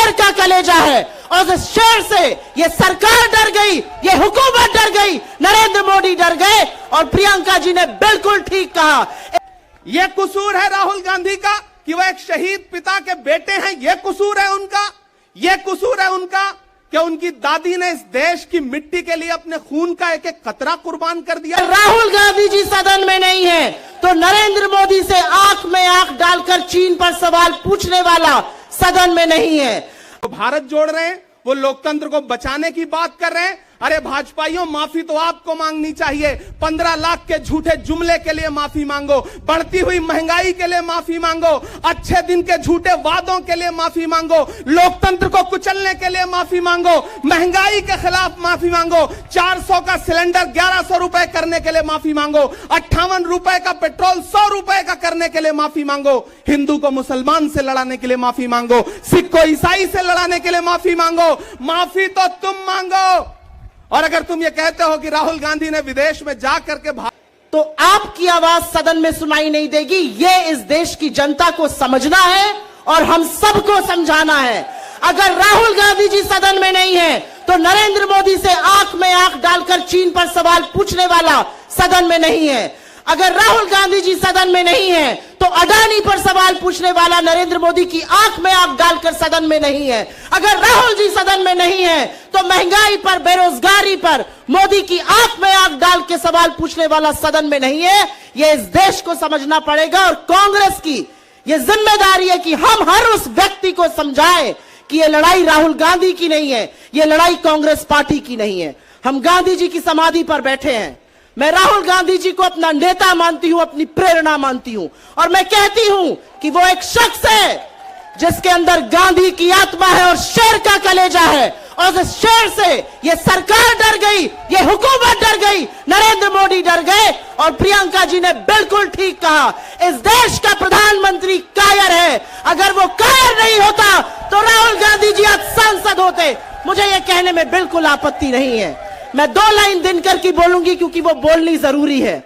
शेर का कलेजा है और उस शेर से ये सरकार डर गई, ये हुकूमत डर गई, नरेंद्र मोदी डर गए। और प्रियंका जी ने बिल्कुल ठीक कहा। ये कसूर है राहुल गांधी का कि वह एक शहीद पिता के बेटे हैं। ये कसूर है उनका, ये कसूर है उनका कि उनकी दादी ने इस देश की मिट्टी के लिए अपने खून का एक एक कतरा कुर्बान कर दिया। राहुल गांधी जी सदन में नहीं है तो नरेंद्र मोदी से आंख में आंख डालकर चीन पर सवाल पूछने वाला सदन में नहीं है। तो भारत जोड़ रहे हैं, वो लोकतंत्र को बचाने की बात कर रहे हैं। अरे भाजपाइयों, माफी तो आपको मांगनी चाहिए। 15 लाख के झूठे जुमले के लिए माफी मांगो, बढ़ती हुई महंगाई के लिए माफी मांगो, अच्छे दिन के झूठे वादों के लिए माफी मांगो, लोकतंत्र को कुचलने के लिए माफी मांगो, महंगाई के खिलाफ माफी मांगो, 400 का सिलेंडर 1100 रुपए करने के लिए माफी मांगो, 58 रुपए का पेट्रोल 100 रुपए का करने के लिए माफी मांगो, हिंदू को मुसलमान से लड़ाने के लिए माफी मांगो, सिख को ईसाई से लड़ाने के लिए माफी मांगो। माफी तो तुम मांगो। और अगर तुम ये कहते हो कि राहुल गांधी ने विदेश में जाकर के तो आपकी आवाज सदन में सुनाई नहीं देगी। ये इस देश की जनता को समझना है और हम सबको समझाना है। अगर राहुल गांधी जी सदन में नहीं है तो नरेंद्र मोदी से आंख में आंख डालकर चीन पर सवाल पूछने वाला सदन में नहीं है। अगर राहुल गांधी जी सदन में नहीं है तो अडानी पर सवाल पूछने वाला नरेंद्र मोदी की आंख में आंख डालकर सदन में नहीं है। अगर राहुल जी सदन में नहीं है तो महंगाई पर, बेरोजगारी पर मोदी की आंख में आंख डाल के सवाल पूछने वाला सदन में नहीं है। यह इस देश को समझना पड़ेगा और कांग्रेस की यह जिम्मेदारी है कि हम हर उस व्यक्ति को समझाएं कि यह लड़ाई राहुल गांधी की नहीं है, यह लड़ाई कांग्रेस पार्टी की नहीं है। हम गांधी जी की समाधि पर बैठे हैं। मैं राहुल गांधी जी को अपना नेता मानती हूं, अपनी प्रेरणा मानती हूं और मैं कहती हूं कि वो एक शख्स है जिसके अंदर गांधी की आत्मा है और शेर का कलेजा है। और उस शेर से ये सरकार डर गई, ये हुकूमत डर गई, नरेंद्र मोदी डर गए। और प्रियंका जी ने बिल्कुल ठीक कहा, इस देश का प्रधानमंत्री कायर है। अगर वो कायर नहीं होता तो राहुल गांधी जी आज सांसद होते। मुझे ये कहने में बिल्कुल आपत्ति नहीं है। मैं 2 लाइन दिनकर की बोलूंगी क्योंकि वो बोलनी जरूरी है।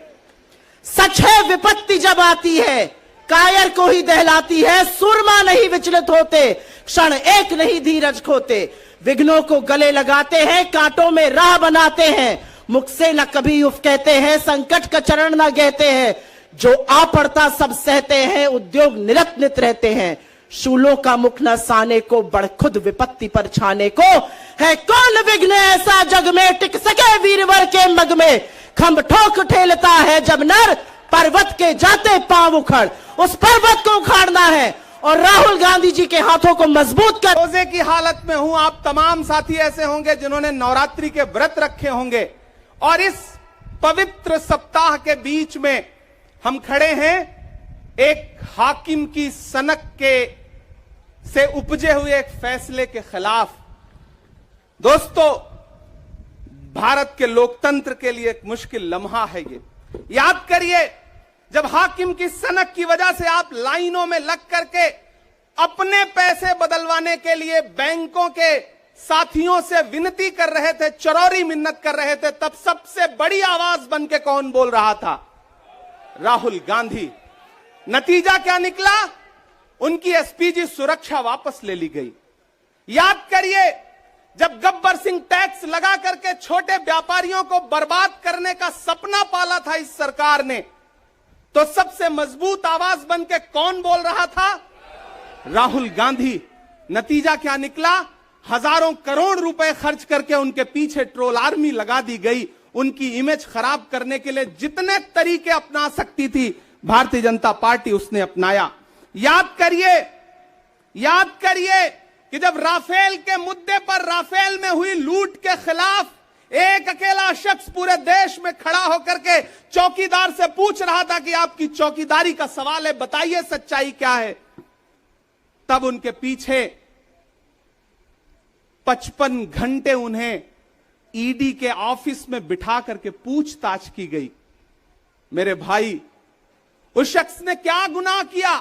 सच है विपत्ति जब आती है कायर को ही दहलाती है, सुरमा नहीं विचलित होते, क्षण एक नहीं धीरज खोते, विघ्नों को गले लगाते हैं, कांटों में राह बनाते हैं, मुख से न कभी उफ कहते हैं, संकट का चरण न कहते हैं, जो आ पड़ता सब सहते हैं, उद्योग निरत नित रहते हैं, शूलों का मुख न साने को, बढ़ खुद विपत्ति पर छाने को, है कौन विघ्न ऐसा जग में, टिक सके वीरवर के मग में, खंभ ठोक ठेलता है जब नर, पर्वत के जाते पांव उखड़, उस पर्वत को उखाड़ना है और राहुल गांधी जी के हाथों को मजबूत कर। रोजे की हालत में हूं। आप तमाम साथी ऐसे होंगे जिन्होंने नवरात्रि के व्रत रखे होंगे और इस पवित्र सप्ताह के बीच में हम खड़े हैं एक हाकिम की सनक के से उपजे हुए एक फैसले के खिलाफ। दोस्तों, भारत के लोकतंत्र के लिए एक मुश्किल लम्हा है ये। याद करिए, जब हाकिम की सनक की वजह से आप लाइनों में लग करके अपने पैसे बदलवाने के लिए बैंकों के साथियों से विनती कर रहे थे, चरौरी मिन्नत कर रहे थे, तब सबसे बड़ी आवाज बन के कौन बोल रहा था? राहुल गांधी। नतीजा क्या निकला? उनकी एसपीजी सुरक्षा वापस ले ली गई। याद करिए, जब गब्बर सिंह टैक्स लगा करके छोटे व्यापारियों को बर्बाद करने का सपना पाला था इस सरकार ने, तो सबसे मजबूत आवाज बन के कौन बोल रहा था? राहुल गांधी। नतीजा क्या निकला? हजारों करोड़ रुपए खर्च करके उनके पीछे ट्रोल आर्मी लगा दी गई। उनकी इमेज खराब करने के लिए जितने तरीके अपना सकती थी भारतीय जनता पार्टी उसने अपनाया। याद करिए कि जब राफेल के मुद्दे पर, राफेल में हुई लूट के खिलाफ एक अकेला शख्स पूरे देश में खड़ा होकर के चौकीदार से पूछ रहा था कि आपकी चौकीदारी का सवाल है, बताइए सच्चाई क्या है, तब उनके पीछे 55 घंटे उन्हें ईडी के ऑफिस में बिठा करके पूछताछ की गई। मेरे भाई, उस शख्स ने क्या गुनाह किया?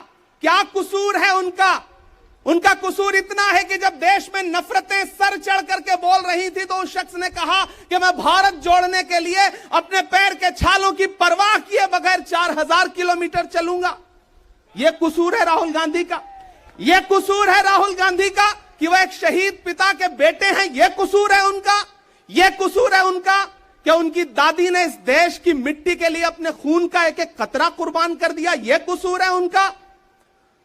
क्या कसूर है उनका? उनका कसूर इतना है कि जब देश में नफरतें सर चढ़ करके बोल रही थी तो उस शख्स ने कहा कि मैं भारत जोड़ने के लिए अपने पैर के छालों की परवाह किए बगैर 4000 किलोमीटर चलूंगा। यह कसूर है राहुल गांधी का। यह कसूर है राहुल गांधी का कि वह एक शहीद पिता के बेटे हैं, यह कसूर है उनका? यह कसूर है उनका कि उनकी दादी ने इस देश की मिट्टी के लिए अपने खून का एक एक कतरा कुर्बान कर दिया, यह कसूर है उनका?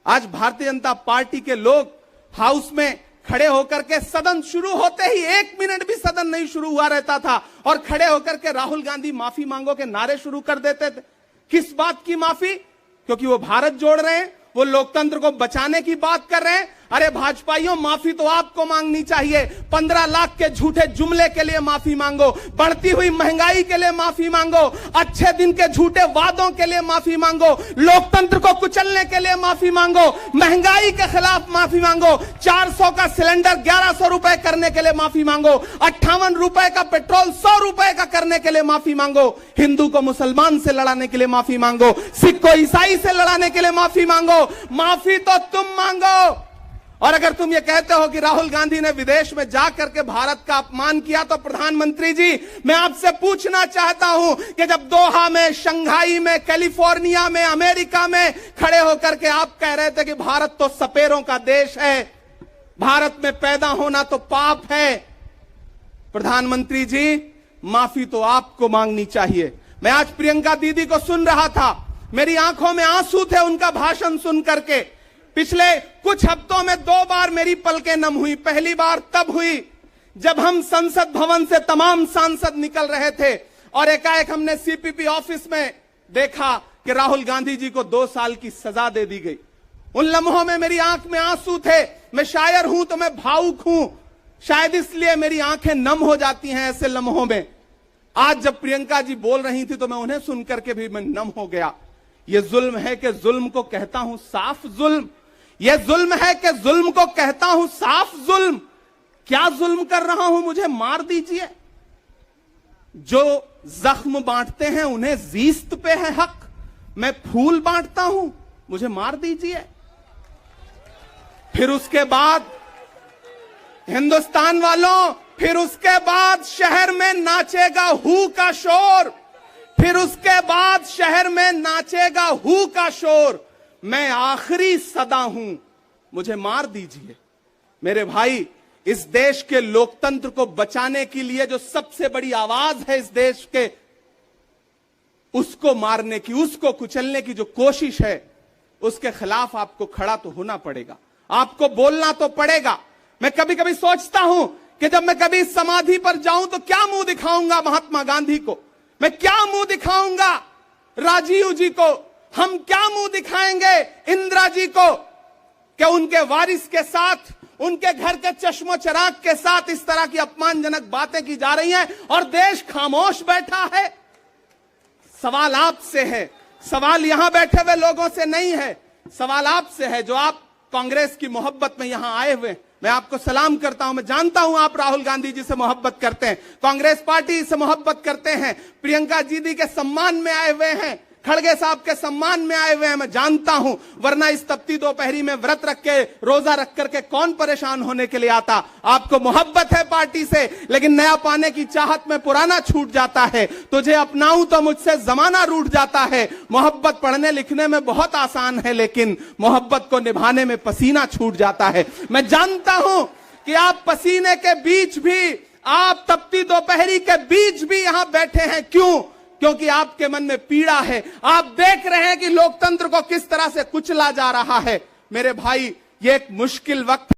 आज भारतीय जनता पार्टी के लोग हाउस में खड़े होकर के, सदन शुरू होते ही 1 मिनट भी सदन नहीं शुरू हुआ रहता था, और खड़े होकर के राहुल गांधी माफी मांगो के नारे शुरू कर देते थे। किस बात की माफी? क्योंकि वो भारत जोड़ रहे हैं, वो लोकतंत्र को बचाने की बात कर रहे हैं। अरे भाजपाइयों, माफी तो आपको मांगनी चाहिए। 15 लाख के झूठे जुमले के लिए माफी मांगो, बढ़ती हुई महंगाई के लिए माफी मांगो, अच्छे दिन के झूठे वादों के लिए माफी मांगो, लोकतंत्र को कुचलने के लिए माफी मांगो, महंगाई के खिलाफ माफी मांगो, 400 का सिलेंडर 1100 रुपए करने के लिए माफी मांगो, 58 रुपए का पेट्रोल 100 रुपए का करने के लिए माफी मांगो, हिंदू को मुसलमान से लड़ाने के लिए माफी मांगो, सिख को ईसाई से लड़ाने के लिए माफी मांगो। माफी तो तुम मांगो। और अगर तुम ये कहते हो कि राहुल गांधी ने विदेश में जाकर के भारत का अपमान किया, तो प्रधानमंत्री जी, मैं आपसे पूछना चाहता हूं कि जब दोहा में, शंघाई में, कैलिफोर्निया में, अमेरिका में खड़े होकर के आप कह रहे थे कि भारत तो सपेरों का देश है, भारत में पैदा होना तो पाप है, प्रधानमंत्री जी, माफी तो आपको मांगनी चाहिए। मैं आज प्रियंका दीदी को सुन रहा था, मेरी आंखों में आंसू थे उनका भाषण सुन करके। पिछले कुछ हफ्तों में 2 बार मेरी पलकें नम हुई। पहली बार तब हुई जब हम संसद भवन से तमाम सांसद निकल रहे थे और एकाएक हमने सीपीपी ऑफिस में देखा कि राहुल गांधी जी को 2 साल की सजा दे दी गई। उन लम्हों में मेरी आंख में आंसू थे। मैं शायर हूं तो मैं भावुक हूं, शायद इसलिए मेरी आंखें नम हो जाती हैं ऐसे लम्हों में। आज जब प्रियंका जी बोल रही थी तो मैं उन्हें सुनकर के भी मैं नम हो गया। यह जुल्म है कि जुल्म को कहता हूं साफ जुल्म, यह जुल्म है कि जुल्म को कहता हूं साफ जुल्म। क्या जुल्म कर रहा हूं? मुझे मार दीजिए। जो जख्म बांटते हैं उन्हें जीस्त पे है हक, मैं फूल बांटता हूं, मुझे मार दीजिए। फिर उसके बाद हिंदुस्तान वालों, फिर उसके बाद शहर में नाचेगा हू का शोर, फिर उसके बाद शहर में नाचेगा हू का शोर। मैं आखिरी सदा हूं, मुझे मार दीजिए। मेरे भाई, इस देश के लोकतंत्र को बचाने के लिए जो सबसे बड़ी आवाज है इस देश के, उसको मारने की, उसको कुचलने की जो कोशिश है, उसके खिलाफ आपको खड़ा तो होना पड़ेगा, आपको बोलना तो पड़ेगा। मैं कभी कभी सोचता हूं कि जब मैं कभी समाधि पर जाऊं तो क्या मुंह दिखाऊंगा महात्मा गांधी को, मैं क्या मुंह दिखाऊंगा राजीव जी को, हम क्या मुंह दिखाएंगे इंदिरा जी को कि उनके वारिस के साथ, उनके घर के चश्मो चिराग के साथ इस तरह की अपमानजनक बातें की जा रही हैं और देश खामोश बैठा है। सवाल आपसे है, सवाल यहां बैठे हुए लोगों से नहीं है, सवाल आपसे है जो आप कांग्रेस की मोहब्बत में यहां आए हुए। मैं आपको सलाम करता हूं, मैं जानता हूं आप राहुल गांधी जी से मोहब्बत करते हैं, कांग्रेस पार्टी से मोहब्बत करते हैं, प्रियंका दीदी के सम्मान में आए हुए हैं, खड़गे साहब के सम्मान में आए हुए हैं, मैं जानता हूं, वरना इस तपती दोपहरी में व्रत रख के, रोजा रख करके कौन परेशान होने के लिए आता। आपको मोहब्बत है पार्टी से, लेकिन नया पाने की चाहत में पुराना छूट जाता है। तुझे अपनाऊं तो मुझसे जमाना रूठ जाता है। मोहब्बत पढ़ने लिखने में बहुत आसान है, लेकिन मोहब्बत को निभाने में पसीना छूट जाता है। मैं जानता हूं कि आप पसीने के बीच भी, आप तपती दोपहरी के बीच भी यहां बैठे हैं। क्यों? क्योंकि आपके मन में पीड़ा है। आप देख रहे हैं कि लोकतंत्र को किस तरह से कुचला जा रहा है। मेरे भाई, ये एक मुश्किल वक्त